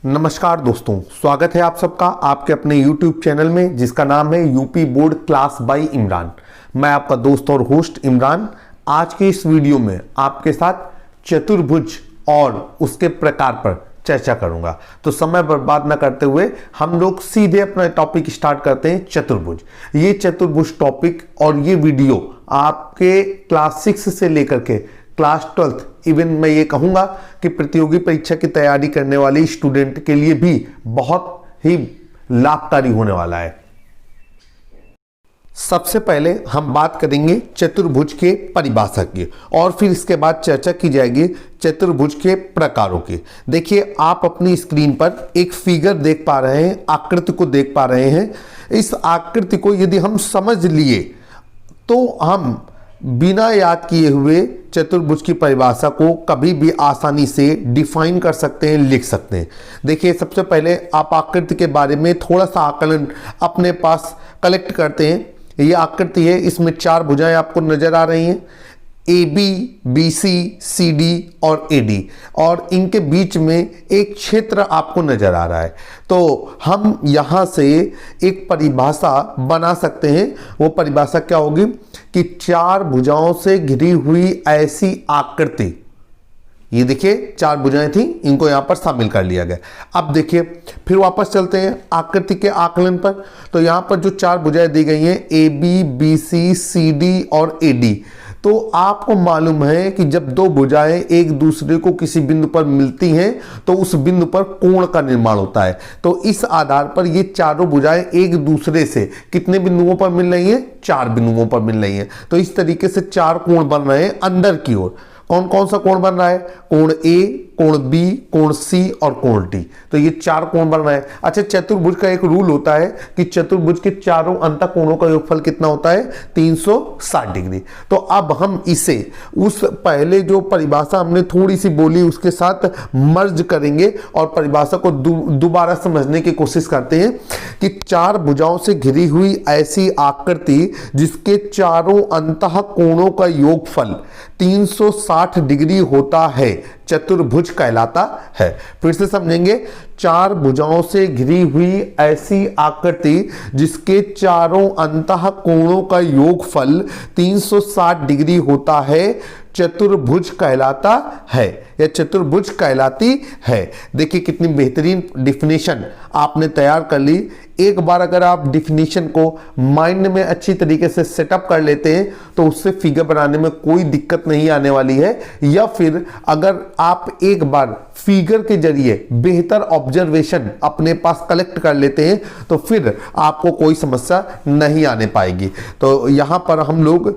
नमस्कार दोस्तों, स्वागत है आप सबका आपके अपने YouTube चैनल में जिसका नाम है UP board class by Imran. मैं आपका दोस्त और होस्ट इमरान। आज के इस वीडियो में आपके साथ चतुर्भुज और उसके प्रकार पर चर्चा करूंगा। तो समय बर्बाद न करते हुए हम लोग सीधे अपना टॉपिक स्टार्ट करते हैं। चतुर्भुज, ये चतुर्भुज टॉपिक और ये वीडियो आपके क्लास 6 से लेकर के क्लास 12 इवन मैं ये कहूंगा कि प्रतियोगी परीक्षा की तैयारी करने वाले स्टूडेंट के लिए भी बहुत ही लाभकारी होने वाला है। सबसे पहले हम बात करेंगे चतुर्भुज के परिभाषा की और फिर इसके बाद चर्चा की जाएगी चतुर्भुज के प्रकारों की। देखिए, आप अपनी स्क्रीन पर एक फिगर देख पा रहे हैं, आकृति को देख पा रहे हैं। इस आकृति को यदि हम समझ लिए तो हम बिना याद किए हुए चतुर्भुज की परिभाषा को कभी भी आसानी से डिफाइन कर सकते हैं, लिख सकते हैं। देखिए, सबसे पहले आप आकृति के बारे में थोड़ा सा आकलन अपने पास कलेक्ट करते हैं। ये आकृति है, इसमें 4 भुजाएं आपको नजर आ रही हैं, AB, BC, CD और AD, और इनके बीच में एक क्षेत्र आपको नजर आ रहा है। तो हम यहाँ से एक परिभाषा बना सकते हैं। वो परिभाषा क्या होगी कि 4 भुजाओं से घिरी हुई ऐसी आकृति, ये देखिए 4 भुजाएं थी, इनको यहां पर शामिल कर लिया गया। अब देखिए, फिर वापस चलते हैं आकृति के आकलन पर। तो यहां पर जो 4 भुजाएं दी गई हैं AB, BC, CD और AD, तो आपको मालूम है कि जब 2 भुजाएं एक दूसरे को किसी बिंदु पर मिलती हैं तो उस बिंदु पर कोण का निर्माण होता है। तो इस आधार पर ये चारों भुजाएं एक दूसरे से कितने बिंदुओं पर मिल रही हैं? 4 बिंदुओं पर मिल रही हैं। तो इस तरीके से 4 कोण बन रहे हैं अंदर की ओर। कौन कौन सा कोण बन रहा है? कोण A, कोण B, कोण C और कोण D। तो ये 4 कोण बन रहे हैं। अच्छा, चतुर्भुज का एक रूल होता है कि चतुर्भुज के चारों अंत कोणों का योगफल कितना होता है? 360 डिग्री। तो अब हम इसे उस पहले जो परिभाषा हमने थोड़ी सी बोली उसके साथ मर्ज करेंगे और परिभाषा को दोबारा समझने की कोशिश करते हैं कि 4 भुजाओं से घिरी हुई ऐसी आकृति जिसके चारों अंत कोणों का योगफल 360 डिग्री होता है, चतुर्भुज कहलाता है। फिर से समझेंगे, 4 भुजाओं से घिरी हुई ऐसी आकृति जिसके चारों अंतः कोणों का योगफल 360 डिग्री होता है, चतुर्भुज कहलाता है या चतुर्भुज कहलाती है। देखिए कितनी बेहतरीन डिफिनेशन आपने तैयार कर ली। एक बार अगर आप डिफिनेशन को माइंड में अच्छी तरीके से सेटअप कर लेते हैं तो उससे फिगर बनाने में कोई दिक्कत नहीं आने वाली है। या फिर अगर आप एक बार फिगर के जरिए बेहतर ऑब्जर्वेशन अपने पास कलेक्ट कर लेते हैं तो फिर आपको कोई समस्या नहीं आने पाएगी। तो यहां पर हम लोग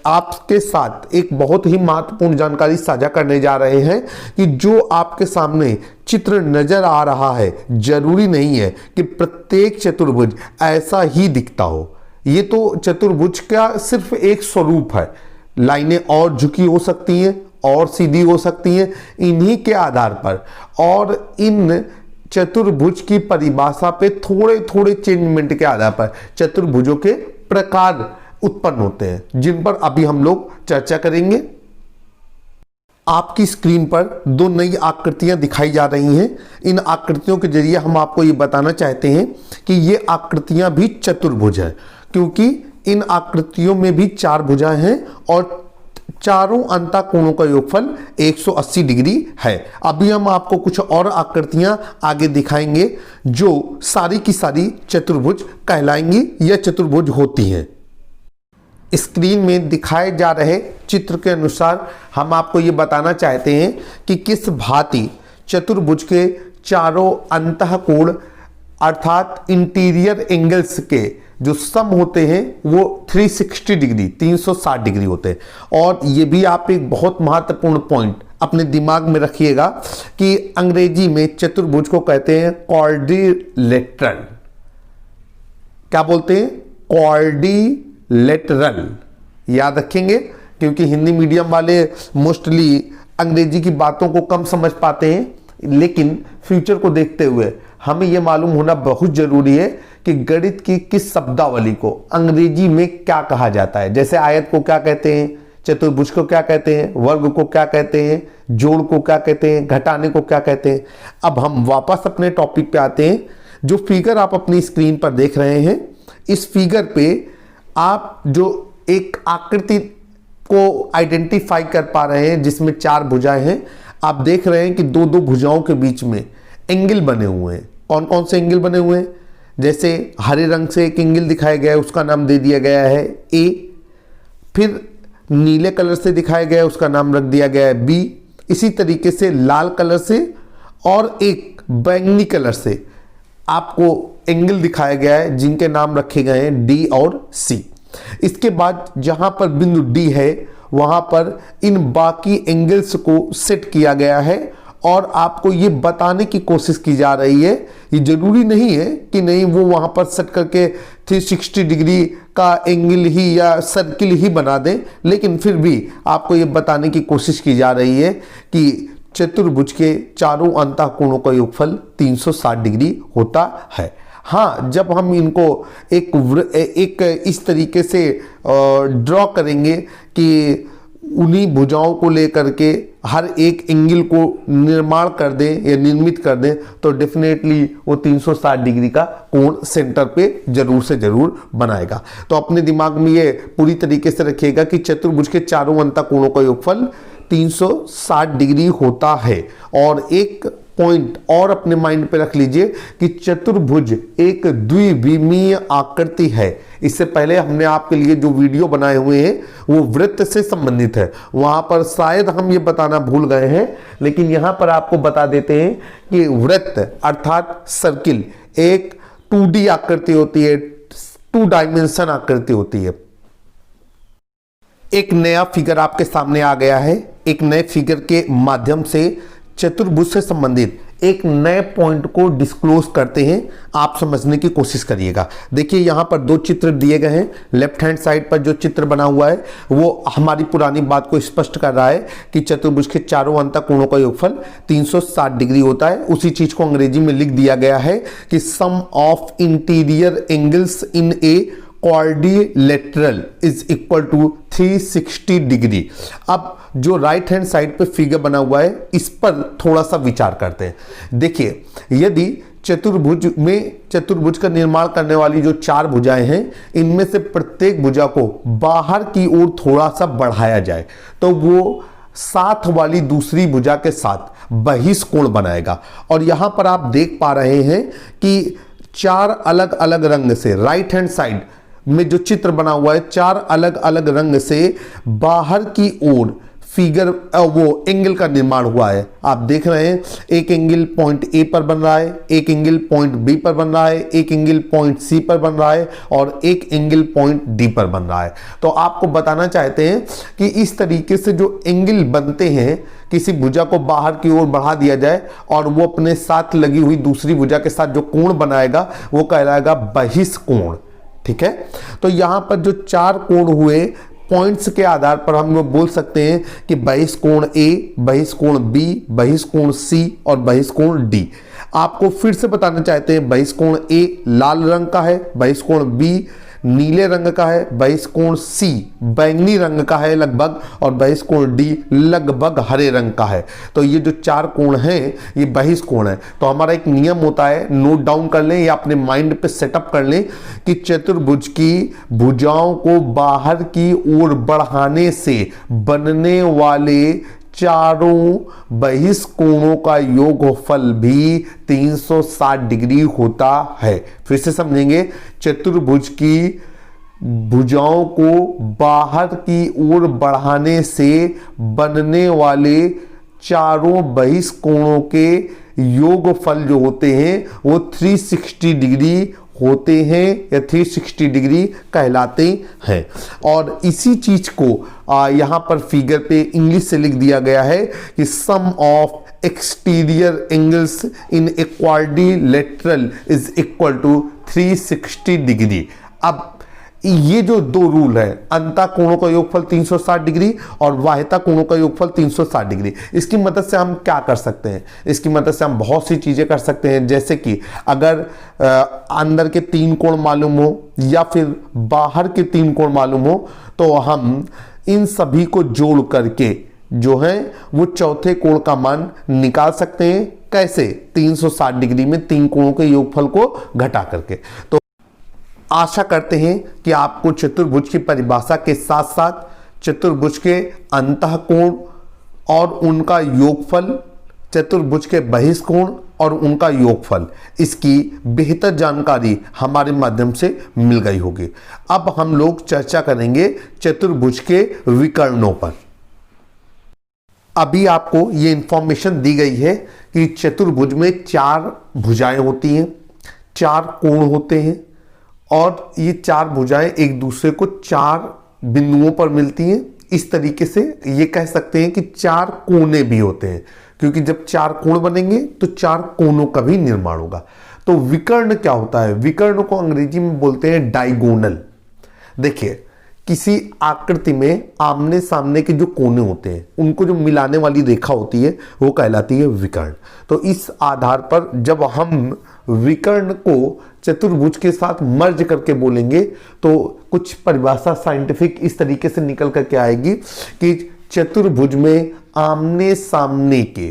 आपके साथ एक बहुत ही महत्वपूर्ण जानकारी साझा करने जा रहे हैं कि जो आपके सामने चित्र नजर आ रहा है, जरूरी नहीं है कि प्रत्येक चतुर्भुज ऐसा ही दिखता हो। ये तो चतुर्भुज का सिर्फ एक स्वरूप है। लाइनें और झुकी हो सकती हैं और सीधी हो सकती हैं। इन्हीं के आधार पर और इन चतुर्भुज की परिभाषा पे थोड़े थोड़े चेंजमेंट के आधार पर चतुर्भुजों के प्रकार उत्पन्न होते हैं, जिन पर अभी हम लोग चर्चा करेंगे। आपकी स्क्रीन पर 2 नई आकृतियां दिखाई जा रही हैं। इन आकृतियों के जरिए हम आपको ये बताना चाहते हैं कि ये आकृतियां भी चतुर्भुज है, क्योंकि इन आकृतियों में भी 4 भुजाएं हैं और चारों अंत कोणों का योगफल 180 डिग्री है। अभी हम आपको कुछ और आकृतियां आगे दिखाएंगे जो सारी की सारी चतुर्भुज कहलाएंगी या चतुर्भुज होती हैं। स्क्रीन में दिखाए जा रहे चित्र के अनुसार हम आपको ये बताना चाहते हैं कि किस भांति चतुर्भुज के चारों अंतः कोण अर्थात इंटीरियर एंगल्स के जो सम होते हैं वो 360 डिग्री 360 डिग्री होते हैं। और ये भी आप एक बहुत महत्वपूर्ण पॉइंट अपने दिमाग में रखिएगा कि अंग्रेजी में चतुर्भुज को कहते हैं क्वाड्रिलेटरल। क्या बोलते हैं? क्वाड्रिलेटरल। याद रखेंगे, क्योंकि हिंदी मीडियम वाले मोस्टली अंग्रेजी की बातों को कम समझ पाते हैं, लेकिन फ्यूचर को देखते हुए हमें यह मालूम होना बहुत जरूरी है कि गणित की किस शब्दावली को अंग्रेजी में क्या कहा जाता है। जैसे आयत को क्या कहते हैं? चतुर्भुज को क्या कहते हैं, वर्ग को क्या कहते हैं, जोड़ को क्या कहते हैं, घटाने को क्या कहते हैं। अब हम वापस अपने टॉपिक पे आते हैं। जो फिगर आप अपनी स्क्रीन पर देख रहे हैं, इस फिगर पे आप जो एक आकृति को आइडेंटिफाई कर पा रहे हैं जिसमें 4 भुजाएं हैं। आप देख रहे हैं कि दो दो भुजाओं के बीच में एंगल बने हुए हैं। कौन कौन से एंगल बने हुए हैं? जैसे हरे रंग से एक एंगल दिखाया गया है, उसका नाम दे दिया गया है ए। फिर नीले कलर से दिखाया गया है, उसका नाम रख दिया गया है बी। इसी तरीके से लाल कलर से और एक बैंगनी कलर से आपको एंगल दिखाया गया है जिनके नाम रखे गए हैं डी और सी। इसके बाद जहां पर बिंदु डी है वहां पर इन बाकी एंगल्स को सेट किया गया है और आपको ये बताने की कोशिश की जा रही है, ये जरूरी नहीं है कि नहीं वो वहां पर सेट करके 360 डिग्री का एंगल ही या सर्किल ही बना दें, लेकिन फिर भी आपको ये बताने की कोशिश की जा रही है कि चतुर्भुज के चारों अंतःकोणों का योगफल 360 डिग्री होता है। हाँ, जब हम इनको एक इस तरीके से ड्रॉ करेंगे कि उन्हीं भुजाओं को लेकर के हर एक एंगल को निर्माण कर दें या निर्मित कर दें, तो डेफिनेटली वो 360 डिग्री का कोण सेंटर पे जरूर से जरूर बनाएगा। तो अपने दिमाग में ये पूरी तरीके से रखिएगा कि चतुर्भुज के चारों अंतःकोणों का योगफल 360 डिग्री होता है। और एक पॉइंट और अपने माइंड पे रख लीजिए कि चतुर्भुज एक द्विविमीय आकृति है। इससे पहले हमने आपके लिए जो वीडियो बनाए हुए हैं वो वृत्त से संबंधित है, वहां पर शायद हम ये बताना भूल गए हैं, लेकिन यहां पर आपको बता देते हैं कि वृत्त अर्थात सर्किल एक 2D आकृति होती है, 2 डायमेंशन आकृति होती है। एक नया फिगर आपके सामने आ गया है। एक नए फिगर के माध्यम से चतुर्भुज से संबंधित एक नए पॉइंट को डिस्क्लोज करते हैं, आप समझने की कोशिश करिएगा। देखिए यहां पर 2 चित्र दिए गए हैं। लेफ्ट हैंड साइड पर जो चित्र बना हुआ है वो हमारी पुरानी बात को स्पष्ट कर रहा है कि चतुर्भुज के चारों अंतःकोणों का योगफल 360 डिग्री होता है। उसी चीज को अंग्रेजी में लिख दिया गया है कि sum of interior angles in a quadrilateral is equal to 360 degree. अब जो राइट हैंड साइड पे फिगर बना हुआ है इस पर थोड़ा सा विचार करते हैं। देखिए, यदि चतुर्भुज का निर्माण करने वाली जो 4 भुजाएं हैं, इनमें से प्रत्येक भुजा को बाहर की ओर थोड़ा सा बढ़ाया जाए तो वो साथ वाली दूसरी भुजा के साथ बहिष्कोण बनाएगा। और यहां पर आप देख पा रहे हैं कि 4 अलग अलग रंग से राइट हैंड साइड में जो चित्र बना हुआ है, 4 अलग अलग रंग से बाहर की ओर फिगर वो एंगल का निर्माण हुआ है। आप देख रहे हैं एक एंगल पॉइंट ए पर बन रहा है, एक एंगल पॉइंट बी पर बन रहा है, एक एंगल पॉइंट सी पर बन रहा है और एक एंगल पॉइंट डी पर बन रहा है। तो आपको बताना चाहते हैं कि इस तरीके से जो एंगल बनते हैं, किसी भुजा को बाहर की ओर बढ़ा दिया जाए और वो अपने साथ लगी हुई दूसरी भुजा के साथ जो कोण बनाएगा वो कहलाएगा बहिष्कोण। ठीक है, तो यहां पर जो 4 कोण हुए, पॉइंट्स के आधार पर हम लोग बोल सकते हैं कि बहिष्कोण ए, बहिष्कोण बी, बहिष्कोण सी और बहिष्कोण डी। आपको फिर से बताना चाहते हैं, बहिष्कोण ए लाल रंग का है, बहिष्कोण बी नीले रंग का है, बहिष्कोण सी बैंगनी रंग का है लगभग और बहिष्कोण डी लगभग हरे रंग का है। तो ये जो 4 कोण हैं ये बहिष्कोण है। तो हमारा एक नियम होता है, नोट डाउन कर लें या अपने माइंड पे सेटअप कर लें कि चतुर्भुज की भुजाओं को बाहर की ओर बढ़ाने से बनने वाले चारों बहिष्कोणों का योगफल भी 360 डिग्री होता है। फिर से समझेंगे, चतुर्भुज की भुजाओं को बाहर की ओर बढ़ाने से बनने वाले चारों बहिष्कोणों के योगफल जो होते हैं वो 360 डिग्री होते हैं या 360 डिग्री कहलाते हैं। और इसी चीज को यहां पर फिगर पे इंग्लिश से लिख दिया गया है कि sum of exterior angles in a quadrilateral is equal to 360 degree. अब ये जो 2 रूल है, अंतः कोणों का योगफल 360 डिग्री और बाह्यता कोणों का योगफल 360 डिग्री, इसकी मदद से हम क्या कर सकते हैं? इसकी मदद से हम बहुत सी चीजें कर सकते हैं। जैसे कि अगर अंदर के 3 कोण मालूम हो या फिर बाहर के 3 कोण मालूम हो तो हम इन सभी को जोड़ करके जो है वो चौथे कोण का मान निकाल सकते हैं। कैसे? 360 डिग्री में तीन कोणों के योगफल को घटा करके। तो आशा करते हैं कि आपको चतुर्भुज की परिभाषा के साथ साथ चतुर्भुज के अंतःकोण और उनका योगफल, चतुर्भुज के बहिष्कोण और उनका योगफल, इसकी बेहतर जानकारी हमारे माध्यम से मिल गई होगी। अब हम लोग चर्चा करेंगे चतुर्भुज के विकर्णों पर। अभी आपको ये इंफॉर्मेशन दी गई है कि चतुर्भुज में 4 भुजाएं होती हैं, 4 कोण होते हैं और ये 4 भुजाएं एक दूसरे को 4 बिंदुओं पर मिलती हैं। इस तरीके से ये कह सकते हैं कि 4 कोने भी होते हैं, क्योंकि जब 4 कोण बनेंगे तो 4 कोनों का भी निर्माण होगा। तो विकर्ण क्या होता है? विकर्ण को अंग्रेजी में बोलते हैं डायगोनल। देखिए, किसी आकृति में आमने सामने के जो कोने होते हैं उनको जो मिलाने वाली रेखा होती है वो कहलाती है विकर्ण। तो इस आधार पर जब हम विकर्ण को चतुर्भुज के साथ मर्ज करके बोलेंगे तो कुछ परिभाषा साइंटिफिक इस तरीके से निकल करके आएगी कि चतुर्भुज में आमने सामने के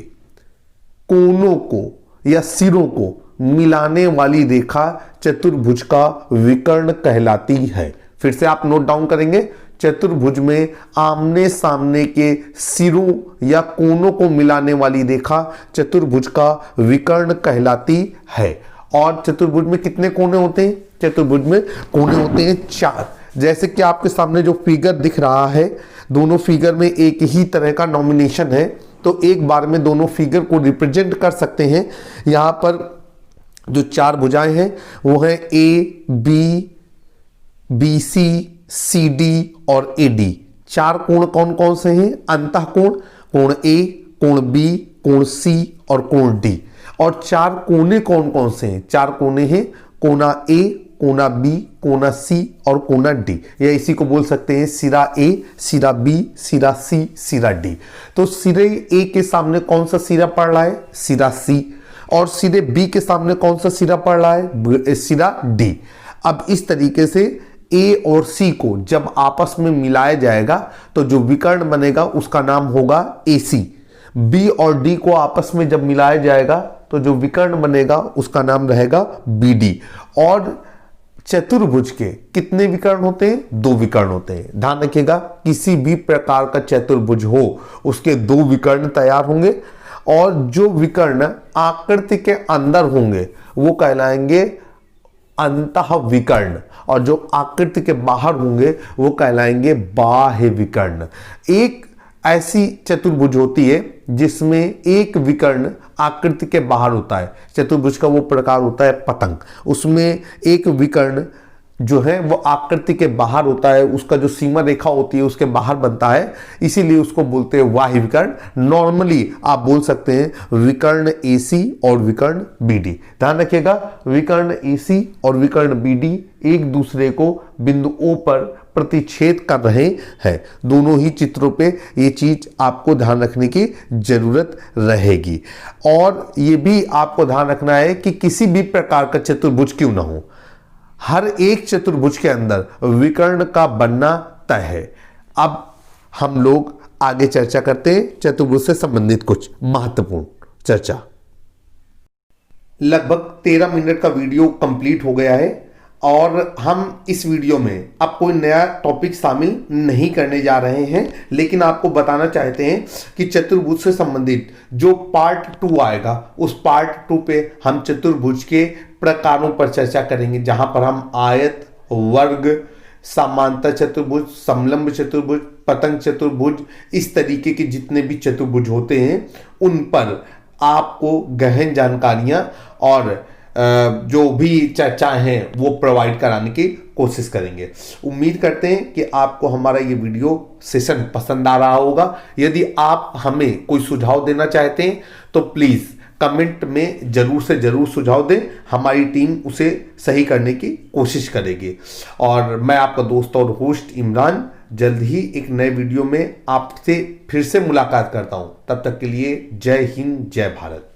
कोनों को या सिरों को मिलाने वाली रेखा चतुर्भुज का विकर्ण कहलाती है। फिर से आप नोट डाउन करेंगे, चतुर्भुज में आमने सामने के सिरों या कोनों को मिलाने वाली रेखा चतुर्भुज का विकर्ण कहलाती है। और चतुर्भुज में कितने कोने होते हैं? चतुर्भुज में कोने होते हैं 4। जैसे कि आपके सामने जो फिगर दिख रहा है, दोनों फिगर में एक ही तरह का नॉमिनेशन है, तो एक बार में दोनों फिगर को रिप्रेजेंट कर सकते हैं। यहां पर जो 4 भुजाएं हैं वो है ए, बी, BC, CD और AD। 4 कोण कौन कौन से हैं? अंतःकोण, कोण A, कोण B, कोण C और कोण D। और 4 कोने कौन कौन से हैं? 4 कोने हैं कोना A, कोना B, कोना C और कोना D। या इसी को बोल सकते हैं सिरा A, सिरा B, सिरा C, सिरा D। तो सिरे A के सामने कौन सा सिरा पड़ रहा है? सिरा C। और सिरे B के सामने कौन सा सिरा पड़ रहा है? सिरा D। अब इस तरीके से A और C को जब आपस में मिलाया जाएगा तो जो विकर्ण बनेगा उसका नाम होगा AC। B और D को आपस में जब मिलाया जाएगा तो जो विकर्ण बनेगा उसका नाम रहेगा BD। और चतुर्भुज के कितने विकर्ण होते हैं? 2 विकर्ण होते हैं। ध्यान रखिएगा, किसी भी प्रकार का चतुर्भुज हो उसके 2 विकर्ण तैयार होंगे और जो विकर्ण आकृति के अंदर होंगे वो कहलाएंगे अंतः विकर्ण और जो आकृति के बाहर होंगे वो कहलाएंगे बाह्य विकर्ण। एक ऐसी चतुर्भुज होती है जिसमें एक विकर्ण आकृति के बाहर होता है। चतुर्भुज का वो प्रकार होता है पतंग, उसमें एक विकर्ण जो है वो आकृति के बाहर होता है, उसका जो सीमा रेखा होती है उसके बाहर बनता है, इसीलिए उसको बोलते हैं बाह्य विकर्ण। नॉर्मली आप बोल सकते हैं विकर्ण AC और विकर्ण BD। ध्यान रखिएगा, विकर्ण AC और विकर्ण BD एक दूसरे को बिंदु O पर प्रतिच्छेद कर रहे हैं। दोनों ही चित्रों पे ये चीज आपको ध्यान रखने की जरूरत रहेगी। और ये भी आपको ध्यान रखना है कि किसी भी प्रकार का चतुर्भुज क्यों ना हो, हर एक चतुर्भुज के अंदर विकर्ण का बनना तय है। अब हम लोग आगे चर्चा करते हैं चतुर्भुज से संबंधित कुछ महत्वपूर्ण चर्चा। लगभग 13 मिनट का वीडियो कंप्लीट हो गया है और हम इस वीडियो में अब कोई नया टॉपिक शामिल नहीं करने जा रहे हैं, लेकिन आपको बताना चाहते हैं कि चतुर्भुज से संबंधित जो पार्ट 2 आएगा उस पार्ट 2 पे हम चतुर्भुज के प्रकारों पर चर्चा करेंगे, जहां पर हम आयत, वर्ग, समांतर चतुर्भुज, समलंब चतुर्भुज, पतंग चतुर्भुज, इस तरीके के जितने भी चतुर्भुज होते हैं उन पर आपको गहन जानकारियां और जो भी चर्चाएं हैं वो प्रोवाइड कराने की कोशिश करेंगे। उम्मीद करते हैं कि आपको हमारा ये वीडियो सेशन पसंद आ रहा होगा। यदि आप हमें कोई सुझाव देना चाहते हैं तो प्लीज कमेंट में जरूर से जरूर सुझाव दें, हमारी टीम उसे सही करने की कोशिश करेगी। और मैं आपका दोस्त और होस्ट इमरान जल्द ही एक नए वीडियो में आपसे फिर से मुलाकात करता हूं। तब तक के लिए जय हिंद, जय भारत।